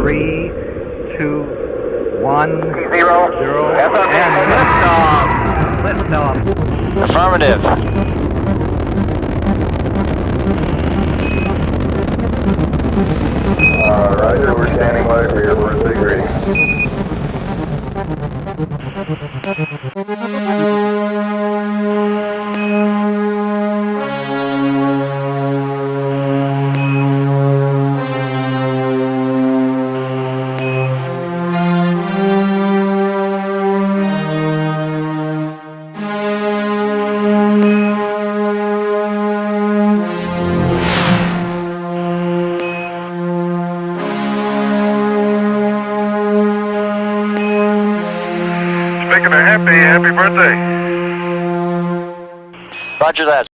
3, 2, 1, Zero. 0, FFA. and liftoff. Liftoff. Affirmative. Roger, we're standing by for your first big reading. Speaking of happy birthday. Roger that.